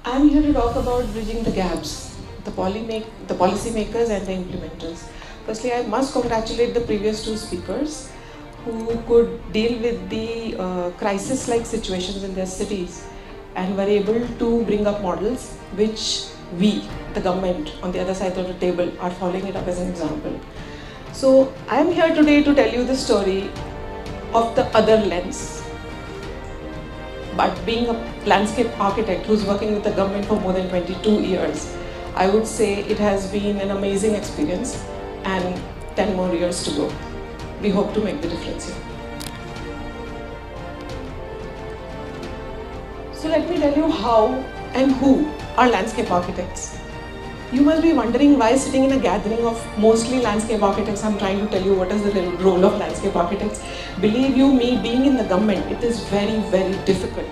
I'm here to talk about bridging the gaps, the policymakers and the implementers. Firstly, I must congratulate the previous two speakers who could deal with the crisis-like situations in their cities and were able to bring up models which we, the government, on the other side of the table, are following it up as an example. So I am here today to tell you the story of the other lens. But being a landscape architect who's working with the government for more than 22 years, I would say it has been an amazing experience and 10 more years to go. We hope to make the difference here. So let me tell you how and who are landscape architects. You must be wondering why, sitting in a gathering of mostly landscape architects, I'm trying to tell you what is the role of landscape architects. Believe you me, being in the government, it is very, very difficult.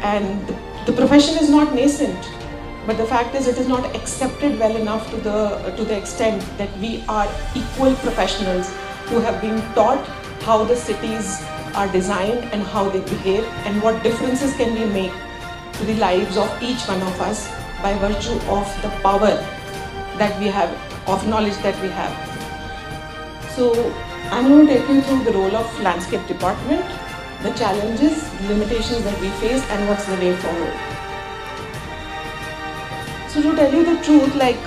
And the profession is not nascent, but the fact is it is not accepted well enough to the extent that we are equal professionals who have been taught how the cities are designed and how they behave and what differences can we make to the lives of each one of us by virtue of the power that we have, of knowledge that we have. So I'm going to take you through the role of landscape department, the challenges, limitations that we face, and what's the way forward. So to tell you the truth, like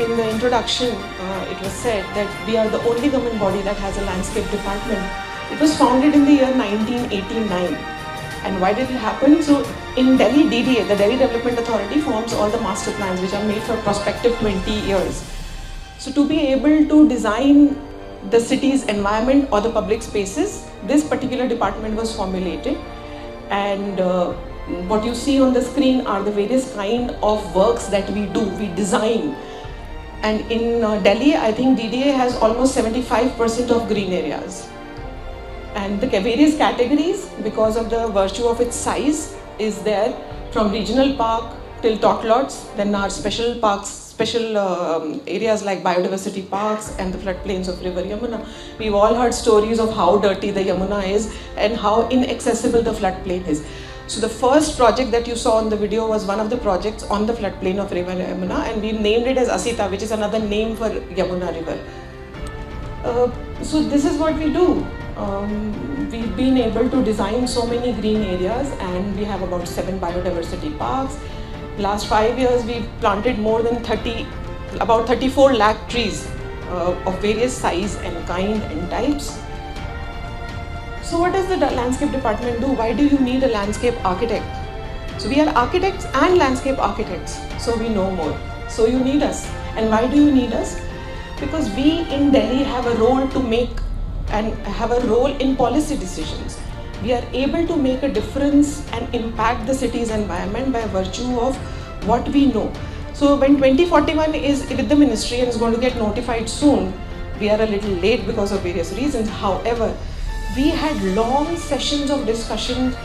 in the introduction, it was said that we are the only government body that has a landscape department. It was founded in the year 1989. And why did it happen? So in Delhi, DDA, the Delhi Development Authority, forms all the master plans which are made for prospective 20 years. So to be able to design the city's environment or the public spaces, this particular department was formulated. And what you see on the screen are the various kind of works that we do, we design. And in Delhi, I think DDA has almost 75% of green areas. And the various categories, because of the virtue of its size, is there from regional park till tot lots. Then our special parks, special areas like biodiversity parks and the floodplains of river Yamuna. We've all heard stories of how dirty the Yamuna is and how inaccessible the floodplain is. So the first project that you saw on the video was one of the projects on the floodplain of river Yamuna, and we named it as Asita, which is another name for Yamuna river. So this is what we do. We've been able to design so many green areas, and we have about 7 biodiversity parks. Last 5 years, we've planted more than about 34 lakh trees of various size and kind and types. So what does the landscape department do? Why do you need a landscape architect? So we are architects and landscape architects, so we know more. So you need us. And why do you need us? Because we in Delhi have a role to make and have a role in policy decisions. We are able to make a difference and impact the city's environment by virtue of what we know. So when 2041 is with the ministry and is going to get notified soon, we are a little late because of various reasons. However, we had long sessions of discussion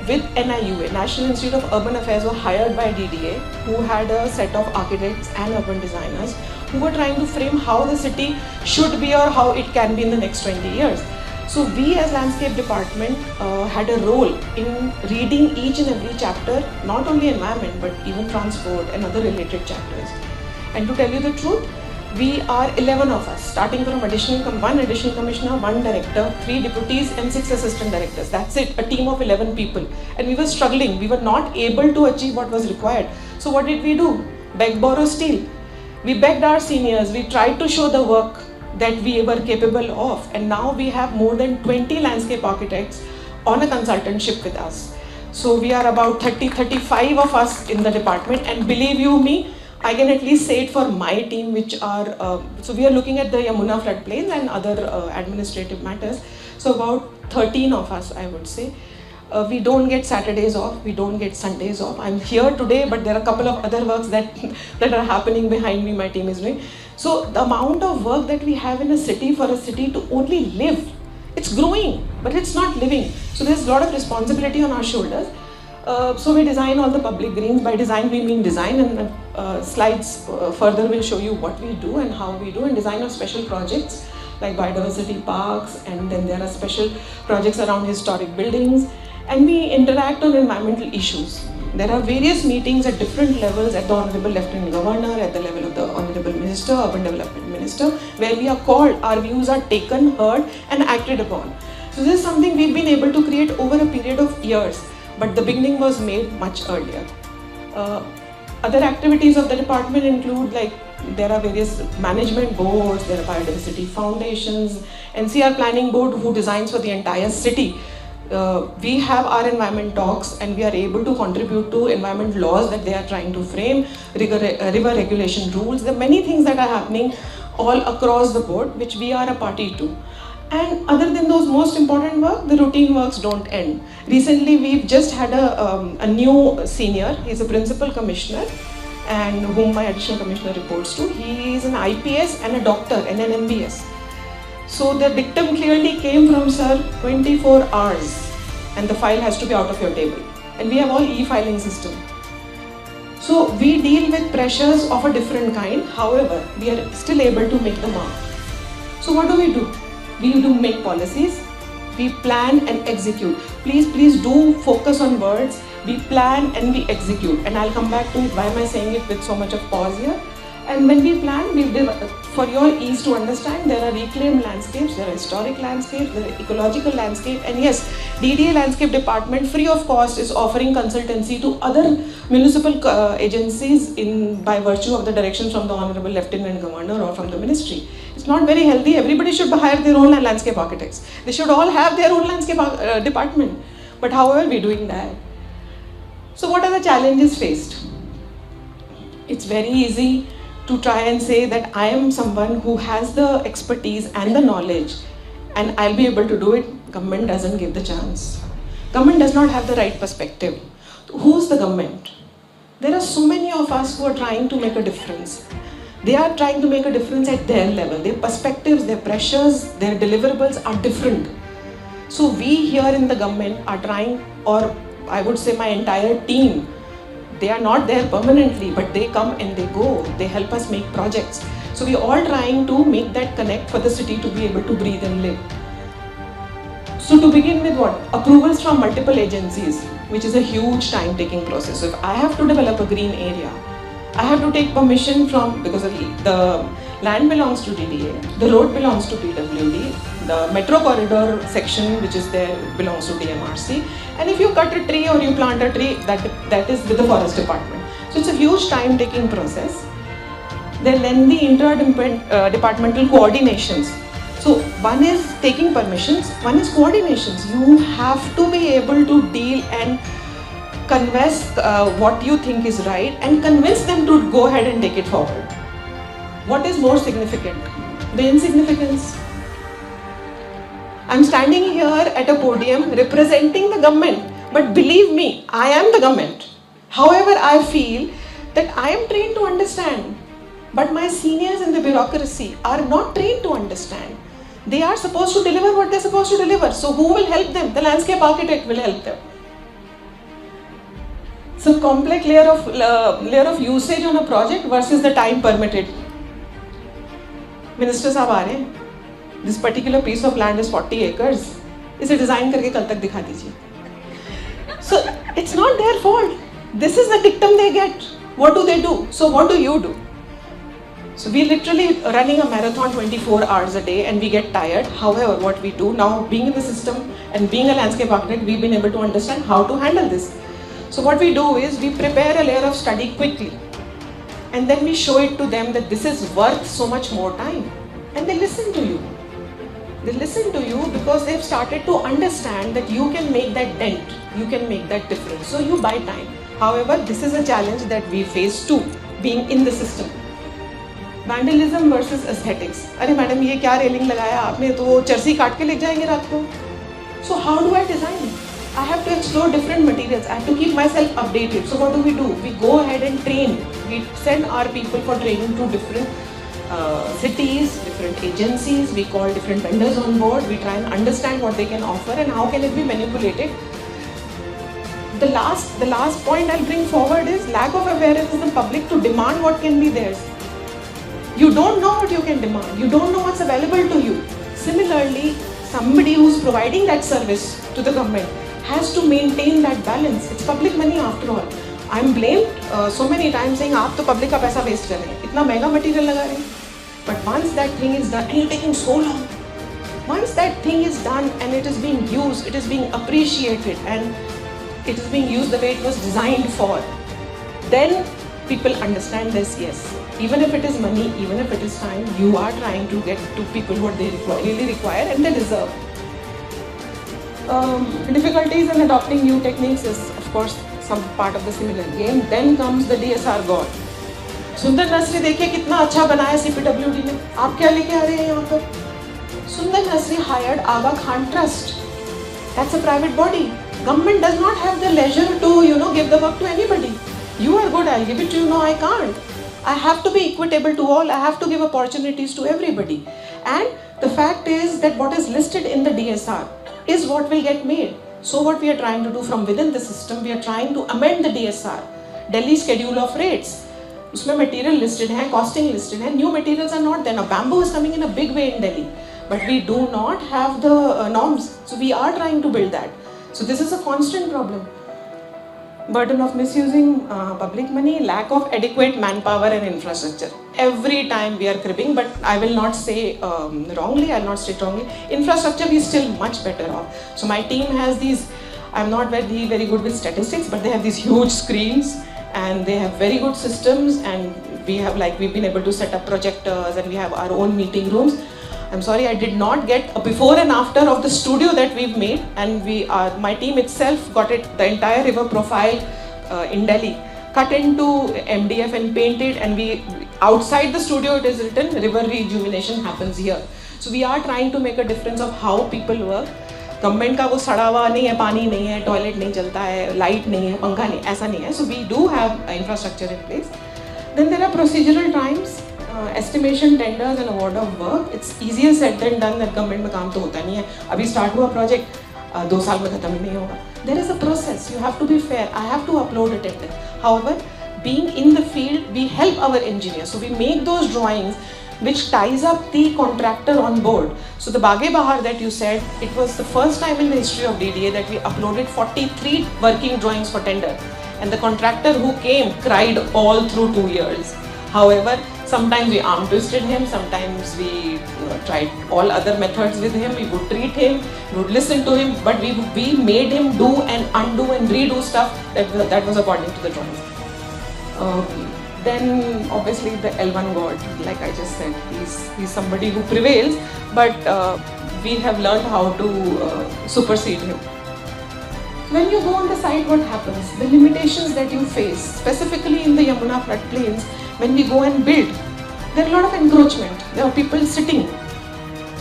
with NIUA, National Institute of Urban Affairs, were hired by DDA, who had a set of architects and urban designers who were trying to frame how the city should be or how it can be in the next 20 years. So we as landscape department had a role in reading each and every chapter, not only environment but even transport and other related chapters. And to tell you the truth, we are 11 of us, starting from one additional commissioner, 1 director, 3 deputies and 6 assistant directors. That's it, a team of 11 people. And we were struggling, we were not able to achieve what was required. So what did we do? Beg, borrow, steal. We begged our seniors, we tried to show the work that we were capable of, and now we have more than 20 landscape architects on a consultantship with us. So we are about 35 of us in the department, and believe you me, I can at least say it for my team, which are, so we are looking at the Yamuna floodplains and other administrative matters. So about 13 of us, I would say. We don't get Saturdays off, we don't get Sundays off. I'm here today, but there are a couple of other works that are happening behind me, my team is doing. So the amount of work that we have in a city for a city to only live, it's growing, but it's not living. So there's a lot of responsibility on our shoulders. So we design all the public greens. By design, we mean design, and slides further will show you what we do and how we do, and design of special projects like biodiversity parks, and then there are special projects around historic buildings, and we interact on environmental issues. There are various meetings at different levels, at the Honorable Lieutenant Governor, at the level of the Honorable Minister, Urban Development Minister, where we are called, our views are taken, heard and acted upon. So this is something we've been able to create over a period of years, but the beginning was made much earlier. Other activities of the department include, like, there are various management boards, there are biodiversity foundations, NCR Planning Board who designs for the entire city. We have our environment talks and we are able to contribute to environment laws that they are trying to frame, river regulation rules. There are many things that are happening all across the board which we are a party to. And other than those most important work, the routine works don't end. Recently, we've just had a new senior. He's a principal commissioner, and whom my additional commissioner reports to. He is an IPS and a doctor and an MBS. So the dictum clearly came from sir, 24 hours, and the file has to be out of your table. And we have all e-filing system. So we deal with pressures of a different kind. However, we are still able to make the mark. So what do? We do make policies, we plan and execute. Please do focus on words. We plan and we execute. And I'll come back to it. Why am I saying it with so much of pause here? And when we plan, for your ease to understand, there are reclaimed landscapes, there are historic landscapes, there are ecological landscapes, and yes, DDA Landscape Department free of cost is offering consultancy to other municipal agencies by virtue of the directions from the Honorable Lieutenant Governor or from the Ministry. It's not very healthy. Everybody should hire their own landscape architects. They should all have their own landscape department. But how are we doing that? So what are the challenges faced? It's very easy to try and say that I am someone who has the expertise and the knowledge and I'll be able to do it. Government doesn't give the chance. Government does not have the right perspective. Who's the government? There are so many of us who are trying to make a difference. They are trying to make a difference at their level. Their perspectives, their pressures, their deliverables are different. So we here in the government are trying, or I would say my entire team, they are not there permanently, but they come and they go. They help us make projects. So we are all trying to make that connect for the city to be able to breathe and live. So to begin with, what? Approvals from multiple agencies, which is a huge time-taking process. So if I have to develop a green area, I have to take permission from, because the land belongs to DDA, the road belongs to PWD, the metro corridor section which is there belongs to DMRC, and if you cut a tree or you plant a tree, that is with the forest department. So it's a huge time-taking process. There are lengthy intra-departmental coordinations. So one is taking permissions, one is coordinations. You have to be able to deal and convince what you think is right and convince them to go ahead and take it forward. What is more significant? The insignificance. I'm standing here at a podium representing the government, but believe me, I am the government. However, I feel that I am trained to understand, but my seniors in the bureaucracy are not trained to understand. They are supposed to deliver what they're supposed to deliver. So who will help them? The landscape architect will help them. So complex layer of usage on a project versus the time permitted. Ministers are आ रहे हैं. This particular piece of land is 40 acres. इसे design करके कल तक दिखा दीजिए. So it's not their fault. This is the dictum they get. What do they do? So what do you do? So we literally running a marathon 24 hours a day and we get tired. However, what we do now, being in the system and being a landscape architect, we've been able to understand how to handle this. So what we do is we prepare a layer of study quickly and then we show it to them that this is worth so much more time, and they listen to you. They listen to you because they've started to understand that you can make that dent, you can make that difference. So you buy time. However, this is a challenge that we face too, being in the system. Vandalism versus aesthetics. अरे madam ये क्या railing लगाया आपने, तो चर्सी काट के ले जाएंगे रात को. So how do I design it? I have to explore different materials. I have to keep myself updated. So what do? We go ahead and train. We send our people for training to different cities, different agencies. We call different vendors on board. We try and understand what they can offer and how can it be manipulated. The last point I'll bring forward is lack of awareness in the public to demand what can be theirs. You don't know what you can demand. You don't know what's available to you. Similarly, somebody who's providing that service to the government has to maintain that balance. It's public money after all. I'm blamed so many times saying आप तो public का पैसा waste कर रहे हैं, इतना महंगा material लगा रहे हैं. But once that thing is done, and you're taking so long. Once that thing is done and it is being used, it is being appreciated and it is being used the way it was designed for, then people understand this, yes. Even if it is money, even if it is time, you are trying to get to people what they really require and they deserve. Difficulties in adopting new techniques is of course some part of the similar game. Then comes the DSR God. सुंदर nursery देखिए कितना अच्छा बनाया CPWD ने. आप क्या लेके आ रहे हैं यहाँ पर? Sundar Nursery hired Aga Khan Trust. That's a private body. Government does not have the leisure to, give the work to anybody. You are good, I'll give it to you. No, I can't. I have to be equitable to all. I have to give opportunities to everybody. And the fact is that what is listed in the DSR is what will get made. So what we are trying to do from within the system, we are trying to amend the DSR, Delhi Schedule of Rates. Usme material listed hai, costing listed hai, new materials are not there. Now bamboo is coming in a big way in Delhi, but we do not have the norms. So we are trying to build that. So this is a constant problem. Burden of misusing public money, lack of adequate manpower and infrastructure. Every time we are cribbing, but I will not say wrongly, I will not state wrongly. Infrastructure we are still much better off. So my team has these, I am not very good with statistics, but they have these huge screens and they have very good systems, and we've been able to set up projectors and we have our own meeting rooms. I'm sorry, I did not get a before and after of the studio that we've made, and my team itself got it, the entire river profile in Delhi, cut into MDF and painted, and outside the studio it is written, river rejuvenation happens here. So we are trying to make a difference of how people work. Government का वो सड़ा हुआ नहीं है, पानी नहीं है, toilet नहीं चलता है, लाइट नहीं है, पंखा नहीं, ऐसा नहीं है. So we do have infrastructure in place. Then there are procedural times. Estimation, tenders and award of work. It's easier said than done. That government में काम तो होता नहीं है. अभी start हुआ project, 2 साल में खत्म ही नहीं होगा. There is a process. You have to be fair. I have to upload a tender. However, being in the field, we help our engineers. So we make those drawings which ties up the contractor on board. So the Bage Bahar that you said, it was the first time in the history of DDA that we uploaded 43 working drawings for tender. And the contractor who came cried all through 2 years. However, sometimes we arm twisted him, sometimes we tried all other methods with him, we would treat him, we would listen to him, but we made him do and undo and redo stuff that was according to the drawings. Then obviously the L1 God, like I just said, he's somebody who prevails, but we have learned how to supersede him. When you go on the site, what happens? The limitations that you face, specifically in the Yamuna floodplains, when we go and build, there are a lot of encroachment. There are people sitting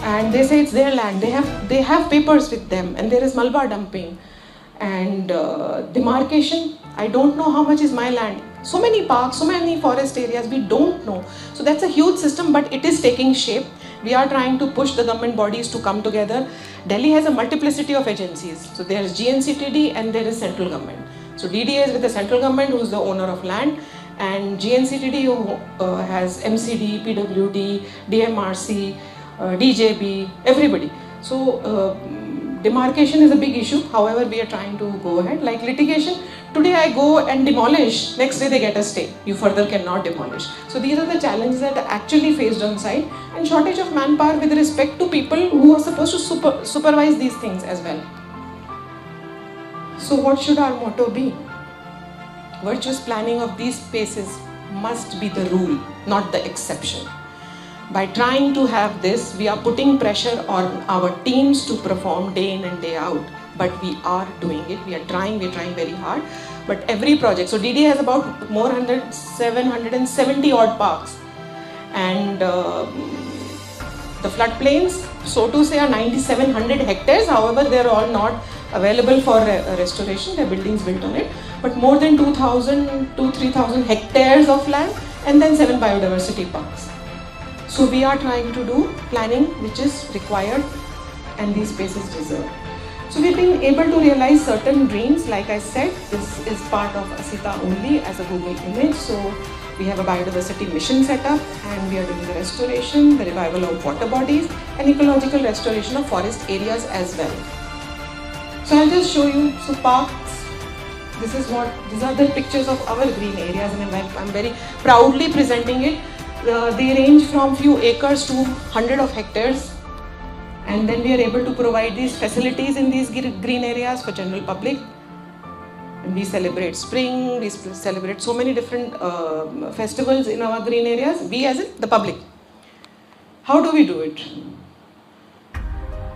and they say it's their land. They have papers with them, and there is Malba dumping and demarcation. I don't know how much is my land. So many parks, so many forest areas, we don't know. So that's a huge system, but it is taking shape. We are trying to push the government bodies to come together. Delhi has a multiplicity of agencies. So there is GNCTD and there is central government. So DDA is with the central government, who is the owner of land, and GNCTD who has MCD, PWD, DMRC, DJB, everybody. So demarcation is a big issue. However, we are trying to go ahead. Like litigation, today I go and demolish, next day they get a stay. You further cannot demolish. So these are the challenges that are actually faced on site, and shortage of manpower with respect to people who are supposed to supervise these things as well. So what should our motto be? Virtuous planning of these spaces must be the rule, not the exception. By trying to have this, we are putting pressure on our teams to perform day in and day out. But we are doing it. We are trying very hard. But every project, so DD has about more 770 odd parks. And the floodplains, so to say, are 9,700 hectares. However, they are all not available for restoration. There are buildings built on it. But more than 2,000 to 3,000 hectares of land, and then 7 biodiversity parks. So we are trying to do planning which is required and these spaces deserve. So we've been able to realize certain dreams. Like I said, this is part of Asita only as a Google image. So we have a biodiversity mission set up, and we are doing the restoration, the revival of water bodies, and ecological restoration of forest areas as well. So I'll just show you. So parks, These are the pictures of our green areas, and I'm very proudly presenting it. They range from few acres to hundred of hectares, and then we are able to provide these facilities in these green areas for general public. And we celebrate spring, we celebrate so many different festivals in our green areas, we as in the public. How do we do it?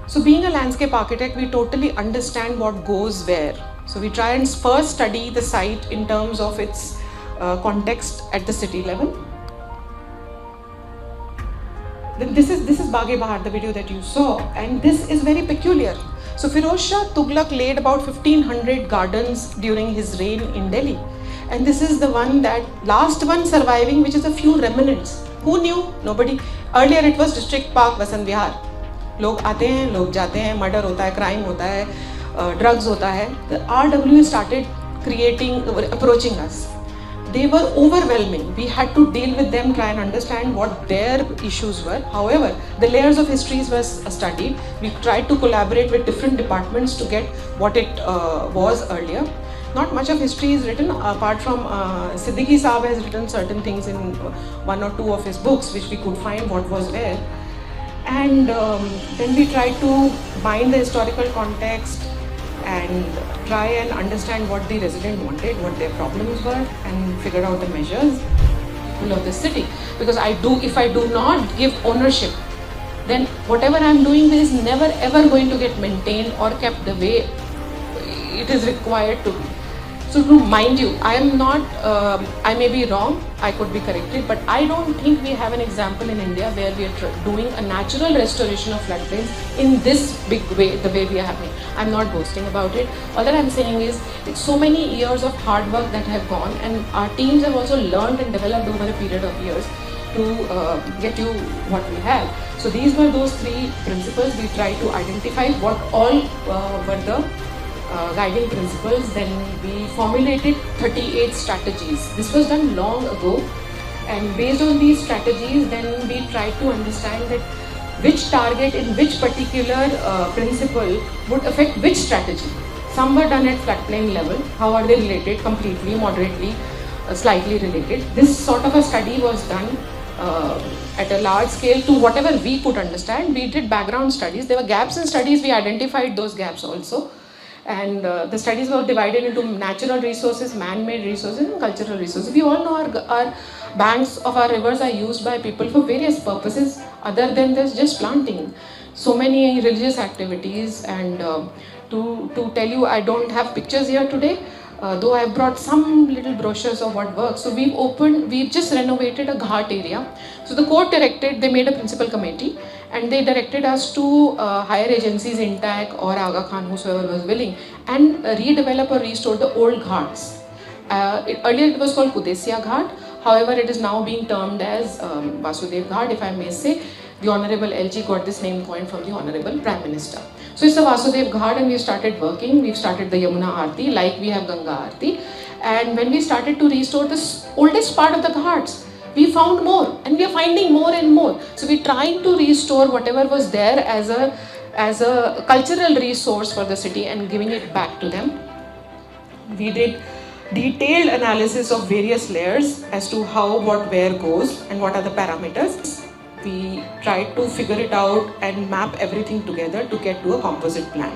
So being a landscape architect, we totally understand what goes where. So we try and first study the site in terms of its context at the city level. This is Baghe Bahar, the video that you saw, and this is very peculiar. So Firoz Shah Tughlaq laid about 1500 gardens during his reign in Delhi, and this is the one last one surviving, which is a few remnants. Who knew? Nobody. Earlier it was District Park, Vasant Vihar. लोग आते हैं, लोग जाते हैं, murder होता है, crime होता है, drugs होता है. The RW started approaching us. They were overwhelming. We had to deal with them, try and understand what their issues were. However, the layers of histories were studied. We tried to collaborate with different departments to get what it was earlier. Not much of history is written, apart from Siddiqui Saab has written certain things in one or two of his books, which we could find what was where. And then we tried to bind the historical context and try and understand what the resident wanted, what their problems were, and figure out the measures of the city. Because if I do not give ownership, then whatever I am doing is never ever going to get maintained or kept the way it is required to be. So to mind you, I am not, I may be wrong, I could be corrected, but I don't think we have an example in India where we are doing a natural restoration of floodplains in this big way, the way we are having. I'm not boasting about it. All that I'm saying is, it's so many years of hard work that have gone, and our teams have also learned and developed over a period of years to get you what we have. So these were those three principles. We tried to identify what all were the guiding principles. Then we formulated 38 strategies. This was done long ago, and based on these strategies, then we tried to understand that which target in which particular principle would affect which strategy. Some were done at floodplain level. How are they related? Completely, moderately, slightly related. This sort of a study was done at a large scale to whatever we could understand. We did background studies. There were gaps in studies. We identified those gaps also. And the studies were divided into natural resources, man-made resources, and cultural resources. We all know our banks of our rivers are used by people for various purposes other than just planting. So many religious activities, and to tell you, I don't have pictures here today, though I brought some little brochures of what works. So we've just renovated a ghat area. So the court directed, they made a principal committee, and they directed us to hire agencies, Intac or Aga Khan, whosoever was willing, and redevelop or restore the old ghats. Earlier it was called Kudesia Ghat. However, it is now being termed as Vasudev Ghat, if I may say. The Honorable LG got this name coined from the Honorable Prime Minister. So it's the Vasudev Ghat, and we started working. We've started the Yamuna Aarti, like we have Ganga Aarti. And when we started to restore this oldest part of the ghats, we found more, and we are finding more and more. So we're trying to restore whatever was there as a cultural resource for the city and giving it back to them. We did detailed analysis of various layers as to how, what, where goes, and what are the parameters. We tried to figure it out and map everything together to get to a composite plan.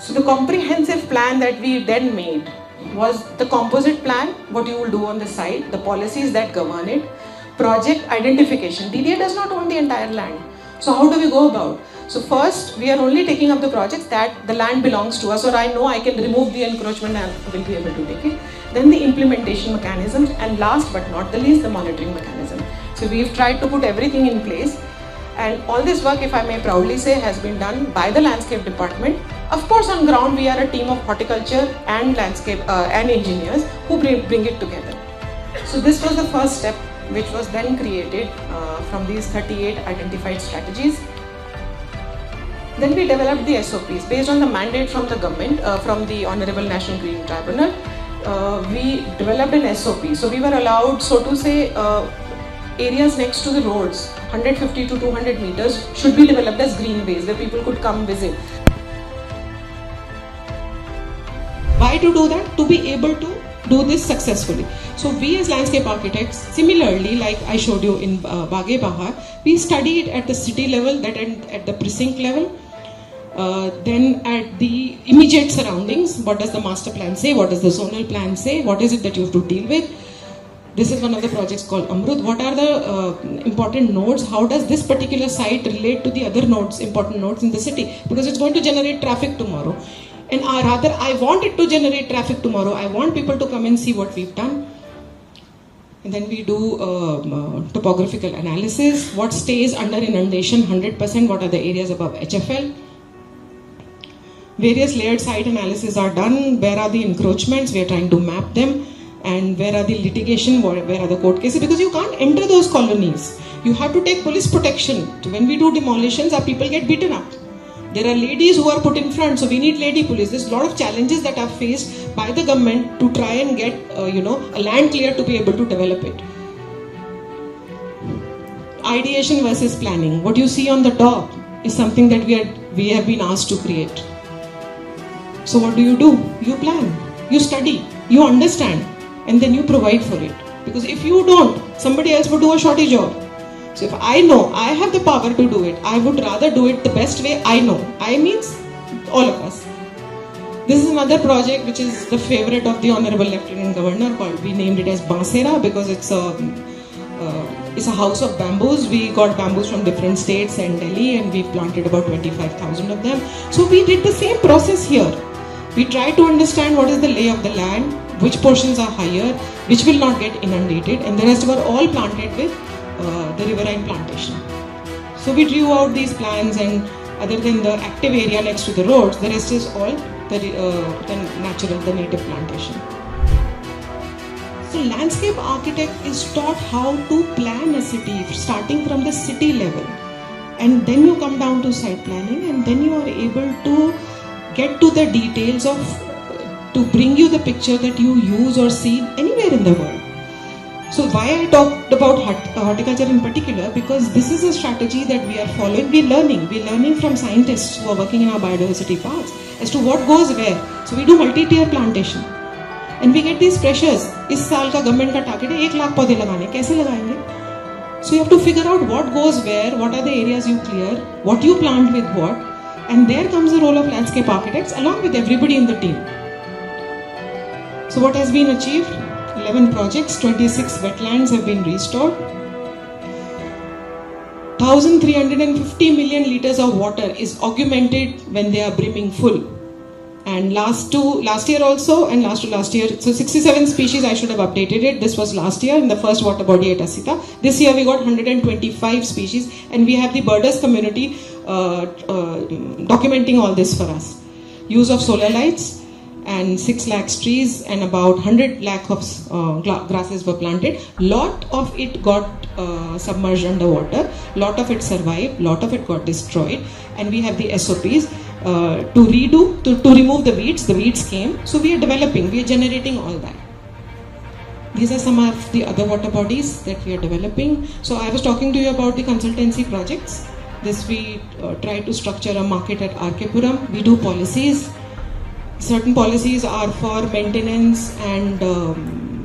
So the comprehensive plan that we then made was the composite plan, what you will do on the site, the policies that govern it, project identification. DDA does not own the entire land. So how do we go about? So first, we are only taking up the projects that the land belongs to us, or I know I can remove the encroachment and will be able to take it. Then the implementation mechanisms, and last but not the least, the monitoring mechanism. So we've tried to put everything in place, and all this work, if I may proudly say, has been done by the landscape department. Of course, on ground we are a team of horticulture and landscape and engineers who bring it together. So this was the first step, which was then created from these 38 identified strategies. Then we developed the SOPs based on the mandate from the government, from the Honorable National Green Tribunal. We developed an SOP. So we were allowed, so to say, areas next to the roads, 150 to 200 meters, should be developed as greenways where people could come visit. try to do that to be able to do this successfully. So we as landscape architects, similarly, like I showed you in Baghe Bahar, we study it at the city level, that at the precinct level, then at the immediate surroundings. What does the master plan say? What does the zonal plan say? What is it that you have to deal with? This is one of the projects called Amrut. What are the important nodes? How does this particular site relate to the other nodes, important nodes in the city? Because it's going to generate traffic tomorrow. And rather, I want it to generate traffic tomorrow. I want people to come and see what we've done. And then we do topographical analysis. What stays under inundation 100%? What are the areas above HFL? Various layered site analysis are done. Where are the encroachments? We are trying to map them. And where are the litigation? Where are the court cases? Because you can't enter those colonies. You have to take police protection. So when we do demolitions, our people get beaten up. There are ladies who are put in front, so we need lady police. There's a lot of challenges that are faced by the government to try and get a land clear to be able to develop it. Ideation versus planning. What you see on the top is something that we have been asked to create. So what do? You plan, you study, you understand, and then you provide for it. Because if you don't, somebody else would do a shoddy job. So if I know I have the power to do it, I would rather do it the best way I know. I means all of us. This is another project which is the favorite of the Honorable Lieutenant Governor. We named it as Bansera because it's a house of bamboos. We got bamboos from different states and Delhi, and we planted about 25,000 of them. So we did the same process here. We try to understand what is the lay of the land, which portions are higher, which will not get inundated, and the rest were all planted with the riverine plantation. So we drew out these plans, and other than the active area next to the roads, the rest is all the native plantation. So landscape architect is taught how to plan a city, starting from the city level, and then you come down to site planning, and then you are able to get to the details to bring you the picture that you use or see anywhere in the world. So why I talked about horticulture in particular, because this is a strategy that we are following. We're learning from scientists who are working in our biodiversity parks as to what goes where. So we do multi-tier plantation, and we get these pressures. इस साल का government का target है 1 लाख पौधे लगाने, कैसे लगाएंगे? So you have to figure out what goes where, what are the areas you clear, what you plant with what, and there comes the role of landscape architects along with everybody in the team. So what has been achieved? 11 projects, 26 wetlands have been restored. 1,350 million liters of water is augmented when they are brimming full. And last year also, and last year, so 67 species, I should have updated it. This was last year in the first water body at Asita. This year we got 125 species, and we have the birders community documenting all this for us. Use of solar lights, and 6 lakhs trees, and about 100 lakh of grasses were planted. Lot of it got submerged underwater, lot of it survived, lot of it got destroyed, and we have the SOPs to remove the weeds came. So we are developing, we are generating all that. These are some of the other water bodies that we are developing. So I was talking to you about the consultancy projects. This we try to structure a market at RK-Puram. We do policies. Certain policies are for maintenance and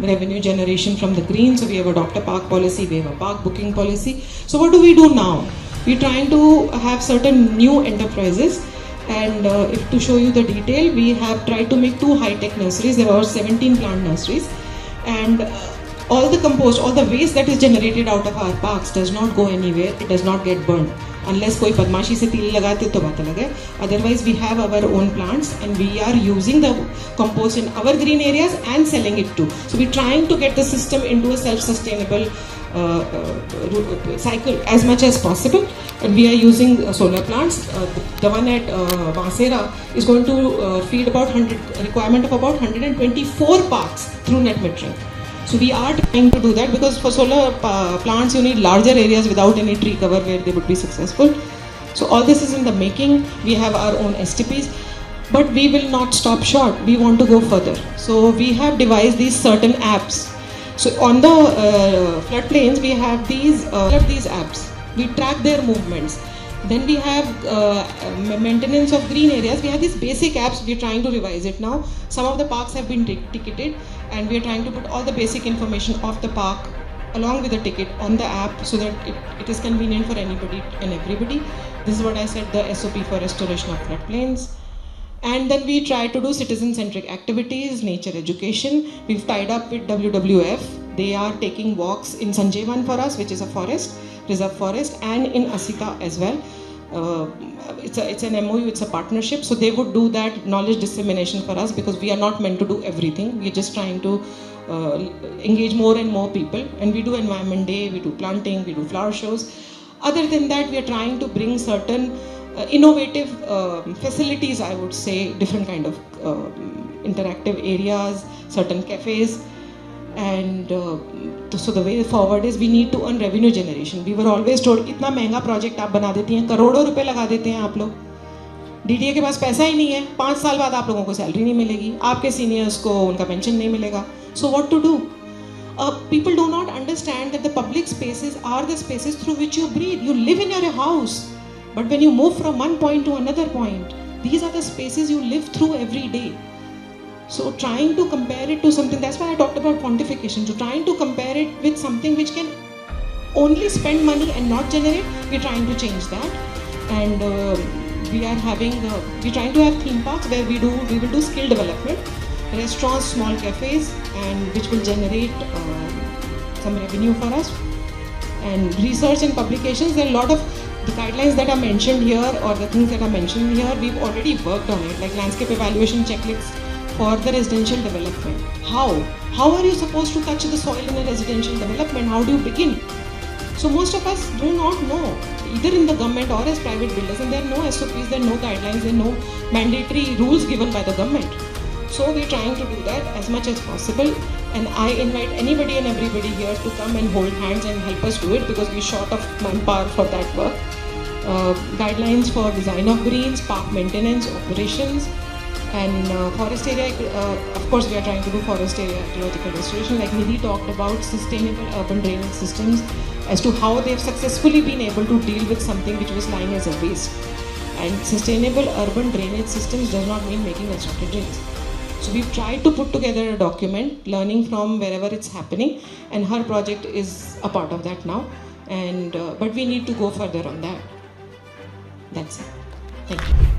revenue generation from the green. So we have a doctor park policy, we have a park booking policy. So what do we do now? We're trying to have certain new enterprises, and if to show you the detail, we have tried to make 2 high-tech nurseries. There are 17 plant nurseries, and all the compost, all the waste that is generated out of our parks does not go anywhere. It does not get burned. Unless कोई पद्माशी से तीली लगाते तो बात अलग है. Otherwise we have our own plants, and we are using the compost in our green areas and selling it too. So we're trying to get the system into a self-sustainable cycle as much as possible, and we are using solar plants. The one at Bansera is going to feed requirement of about 124 parks through net metering. So we are trying to do that, because for solar plants you need larger areas without any tree cover where they would be successful. So all this is in the making. We have our own STPs, but we will not stop short. We want to go further. So we have devised these certain apps. So on the floodplains we have these apps. We track their movements. Then we have maintenance of green areas. We have these basic apps. We're trying to revise it now. Some of the parks have been ticketed, and we're trying to put all the basic information of the park along with the ticket on the app so that it is convenient for anybody and everybody. This is what I said, the SOP for restoration of floodplains. And then we try to do citizen-centric activities, nature education. We've tied up with WWF. They are taking walks in Sanjeevan for us, which is a forest, reserve forest, and in Asika as well. It's an MOU, it's a partnership. So they would do that knowledge dissemination for us because we are not meant to do everything. We're just trying to engage more and more people. And we do Environment Day, we do planting, we do flower shows. Other than that, we are trying to bring certain innovative facilities, I would say, different kind of interactive areas, certain cafes. And so the way forward is we need to earn revenue generation. We were always told, इतना महंगा project आप बना देती हैं, करोड़ों रुपए लगा देते हैं आप लोग, DDA के पास पैसा ही नहीं है, 5 साल बाद आप लोगों को सैलरी नहीं मिलेगी, आपके सीनियर्स को उनका पेंशन नहीं मिलेगा. So what to do? People do not understand that the public spaces are the spaces through which you breathe. You live in your house, but when you move from one point to another point, these are the spaces you live through every day. So trying to compare it to something, that's why I talked about quantification. So trying to compare it with something which can only spend money and not generate, we're trying to change that. And we're trying to have theme parks where we will do skill development, restaurants, small cafes, and which will generate some revenue for us. And research and publications, there are a lot of the guidelines that are mentioned here or the things that are mentioned here, we've already worked on it, like landscape evaluation checklists for the residential development. How are you supposed to touch the soil in a residential development? How do you begin? So most of us do not know, either in the government or as private builders, and there are no SOPs, there are no guidelines, there are no mandatory rules given by the government. So we're trying to do that as much as possible, and I invite anybody and everybody here to come and hold hands and help us do it, because we're short of manpower for that work. Guidelines for design of greens, park maintenance, operations, and forest area, of course we are trying to do forest area ecological restoration, like Nidhi talked about sustainable urban drainage systems, as to how they've successfully been able to deal with something which was lying as a waste. And sustainable urban drainage systems does not mean making constructed drains. So we've tried to put together a document, learning from wherever it's happening, and her project is a part of that now. And but we need to go further on that. That's it. Thank you.